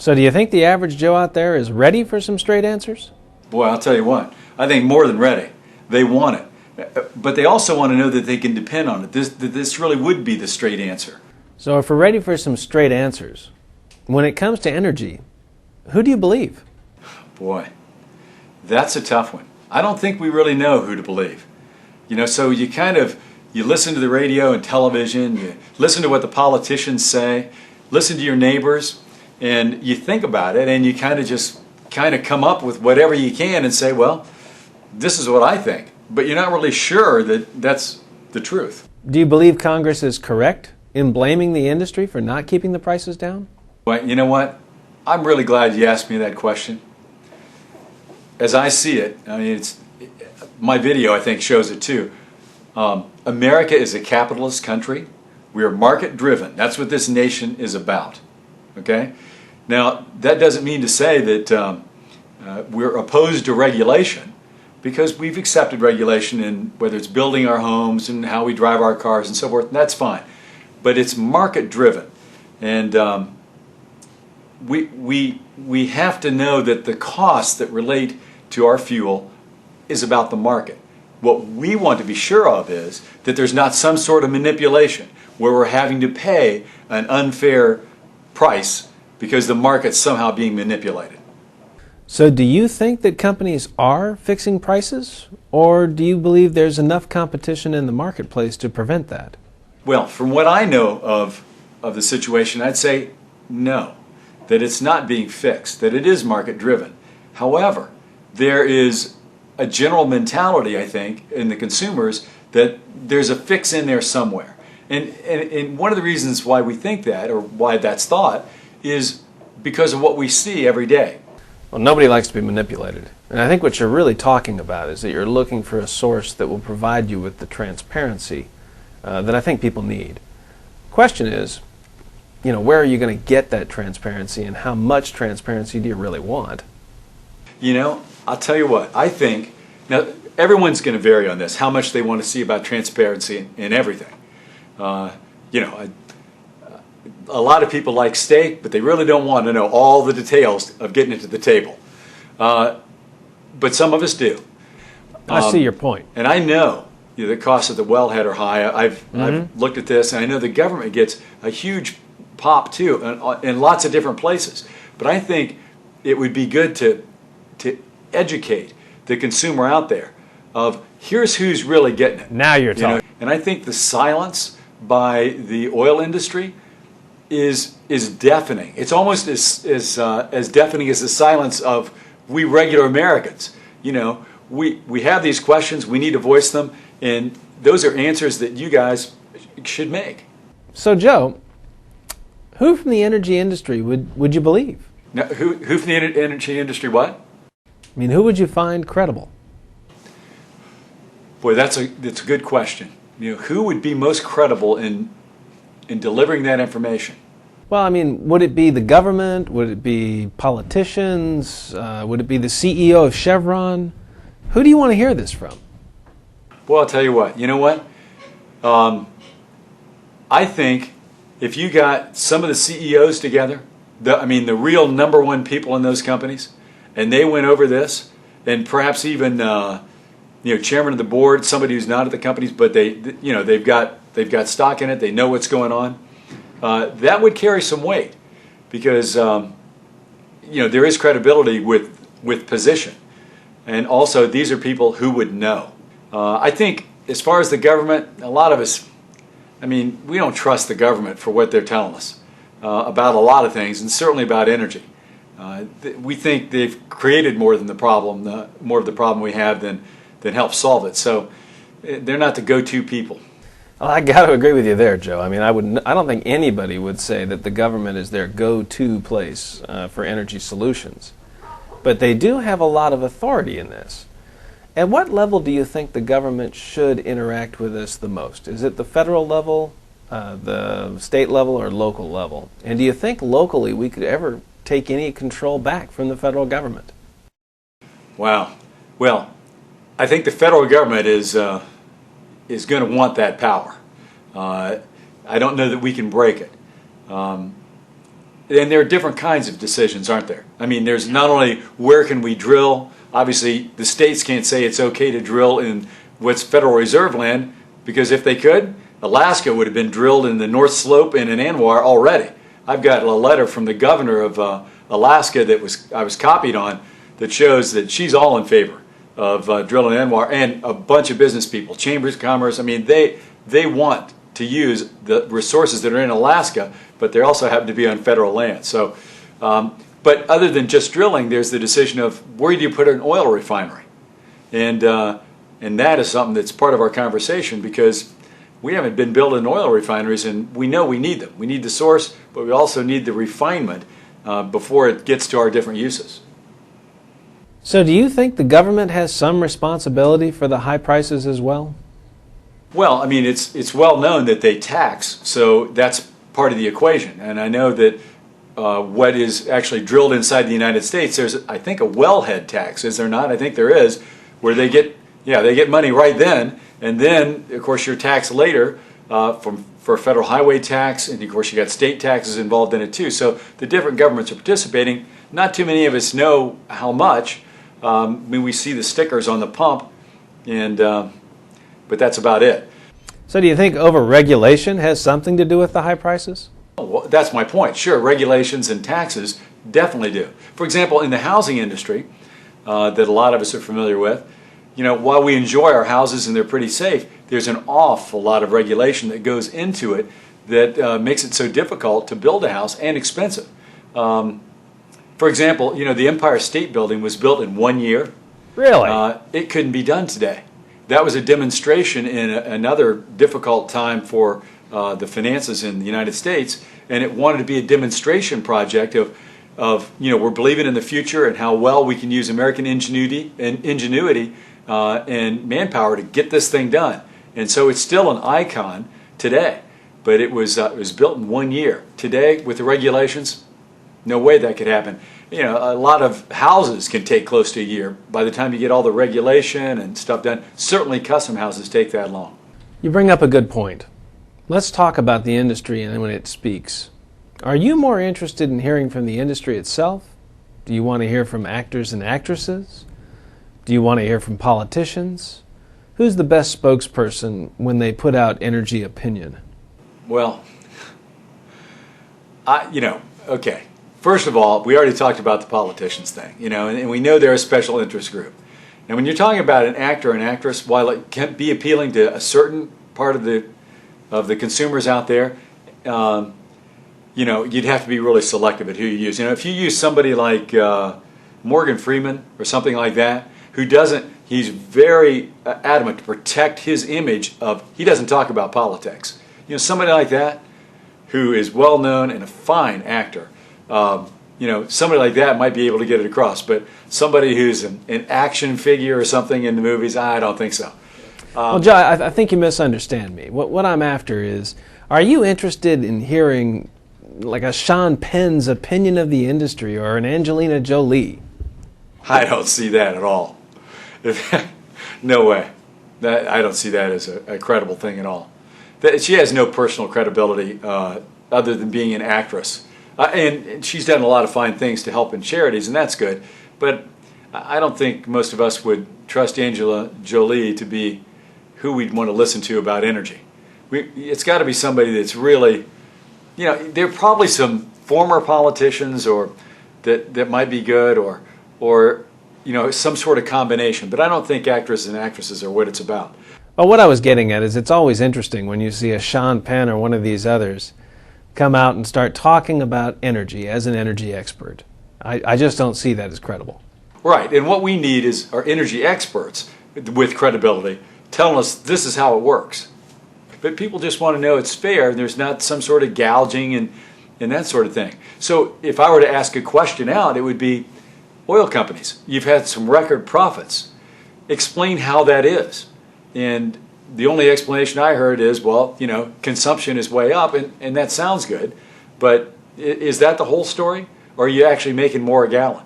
So do you think the average Joe out there is ready for some straight answers? Boy, I'll tell you what, I think more than ready. They want it. But they also want to know that they can depend on it, that this really would be the straight answer. So if we're ready for some straight answers, when it comes to energy, who do you believe? Boy, that's a tough one. I don't think we really know who to believe. So you listen to the radio and television, you listen to what the politicians say, listen to your neighbors, and you think about it, and you kind of come up with whatever you can and say, well, this is what I think. But you're not really sure that that's the truth. Do you believe Congress is correct in blaming the industry for not keeping the prices down? Well, you know what? I'm really glad you asked me that question. As I see it, my video, I think, shows it too. America is a capitalist country. We are market driven. That's what this nation is about. Okay? Now, that doesn't mean to say that we're opposed to regulation, because we've accepted regulation in whether it's building our homes and how we drive our cars and so forth, and that's fine. But it's market driven. And we have to know that the costs that relate to our fuel is about the market. What we want to be sure of is that there's not some sort of manipulation where we're having to pay an unfair price because the market's somehow being manipulated. So do you think that companies are fixing prices, or do you believe there's enough competition in the marketplace to prevent that? Well, from what I know of the situation, I'd say no, that it's not being fixed, that it is market driven. However, there is a general mentality, I think, in the consumers that there's a fix in there somewhere. And one of the reasons why we think that, or why that's thought, is because of what we see every day. Well, nobody likes to be manipulated. And I think what you're really talking about is that you're looking for a source that will provide you with the transparency that I think people need. Question is, where are you going to get that transparency, and how much transparency do you really want? I'll tell you what, I think, now everyone's going to vary on this, how much they want to see about transparency in everything. A lot of people like steak, but they really don't want to know all the details of getting it to the table. But some of us do. I see your point. And I know the costs of the wellhead are high. I've looked at this, and I know the government gets a huge pop too in lots of different places. But I think it would be good to educate the consumer out there of here's who's really getting it. Now you're talking. And I think the silence by the oil industry is deafening. It's almost as deafening as the silence of we regular Americans. We have these questions, we need to voice them, and those are answers that you guys should make. So Joe, who from the energy industry would you believe? Now, who from the energy industry what? Who would you find credible? Boy, that's a good question. Who would be most credible in delivering that information? Well, would it be the government? Would it be politicians? Would it be the CEO of Chevron? Who do you want to hear this from? Well, I'll tell you what. You know what? I think if you got some of the CEOs together, the real number one people in those companies, and they went over this, and perhaps even chairman of the board, somebody who's not at the companies, but they've got stock in it, they know what's going on. That would carry some weight, because there is credibility with position, and also these are people who would know. I think as far as the government, a lot of us, we don't trust the government for what they're telling us about a lot of things, and certainly about energy. We think they've created more of the problem we have than help solve it. So they're not the go-to people. Well, I got to agree with you there, Joe. I don't think anybody would say that the government is their go-to place for energy solutions. But they do have a lot of authority in this. At what level do you think the government should interact with us the most? Is it the federal level, the state level, or local level? And do you think locally we could ever take any control back from the federal government? Wow. Well, I think the federal government is going to want that power. I don't know that we can break it. and there are different kinds of decisions, aren't there? I mean, there's not only where can we drill. Obviously, the states can't say it's okay to drill in what's Federal Reserve land, because if they could, Alaska would have been drilled in the North Slope and in Anwar already. I've got a letter from the governor of Alaska that I was copied on that shows that she's all in favor of drilling in Anwar, and a bunch of business people, chambers of commerce. I mean, they want to use the resources that are in Alaska, but they also happen to be on federal land. So, but other than just drilling, there's the decision of where do you put an oil refinery, and that is something that's part of our conversation, because we haven't been building oil refineries, and we know we need them. We need the source, but we also need the refinement before it gets to our different uses. So do you think the government has some responsibility for the high prices as well? Well, I mean, it's well known that they tax, so that's part of the equation. And I know that what is actually drilled inside the United States, there's, I think, a wellhead tax, is there not? I think there is, where they get money right then, and then, of course, you're taxed later for federal highway tax, and of course you got state taxes involved in it too. So the different governments are participating. Not too many of us know how much. I mean, we see the stickers on the pump, but that's about it. So do you think overregulation has something to do with the high prices? Well, that's my point. Sure, regulations and taxes definitely do. For example, in the housing industry that a lot of us are familiar with, you know, while we enjoy our houses and they're pretty safe, there's an awful lot of regulation that goes into it that makes it so difficult to build a house and expensive. For example, you know, the Empire State Building was built in 1 year. Really? It couldn't be done today. That was a demonstration in another difficult time for the finances in the United States, and it wanted to be a demonstration project of you know, we're believing in the future and how well we can use American ingenuity and manpower to get this thing done. And so it's still an icon today, but it was built in 1 year. Today, with the regulations, no way that could happen. You know, a lot of houses can take close to a year by the time you get all the regulation and stuff done. Certainly custom houses take that long. You bring up a good point. Let's talk about the industry and when it speaks. Are you more interested in hearing from the industry itself? Do you want to hear from actors and actresses? Do you want to hear from politicians? Who's the best spokesperson when they put out energy opinion? Well, okay. First of all, we already talked about the politicians thing, you know, and we know they're a special interest group. And when you're talking about an actor or an actress, while it can be appealing to a certain part of the consumers out there, you know, you'd have to be really selective at who you use. You know, if you use somebody like Morgan Freeman or something like that, he's very adamant to protect his image of, he doesn't talk about politics. You know, somebody like that who is well known and a fine actor, you know, somebody like that might be able to get it across. But somebody who's an action figure or something in the movies, I don't think so. Well, Joe, I think you misunderstand me. What I'm after is, are you interested in hearing like a Sean Penn's opinion of the industry or an Angelina Jolie? I don't see that at all. No way. I don't see that as a credible thing at all. She has no personal credibility other than being an actress. And she's done a lot of fine things to help in charities, and that's good. But I don't think most of us would trust Angela Jolie to be who we'd want to listen to about energy. It's got to be somebody that's really, you know, there are probably some former politicians or that might be good or you know, some sort of combination. But I don't think actors and actresses are what it's about. Well, what I was getting at is it's always interesting when you see a Sean Penn or one of these others come out and start talking about energy as an energy expert. I just don't see that as credible. Right, and what we need are energy experts with credibility telling us this is how it works. But people just want to know it's fair and there's not some sort of gouging and that sort of thing. So if I were to ask a question out, it would be, oil companies, you've had some record profits. Explain how that is. And the only explanation I heard is, well, you know, consumption is way up, and that sounds good, but is that the whole story? Or are you actually making more a gallon?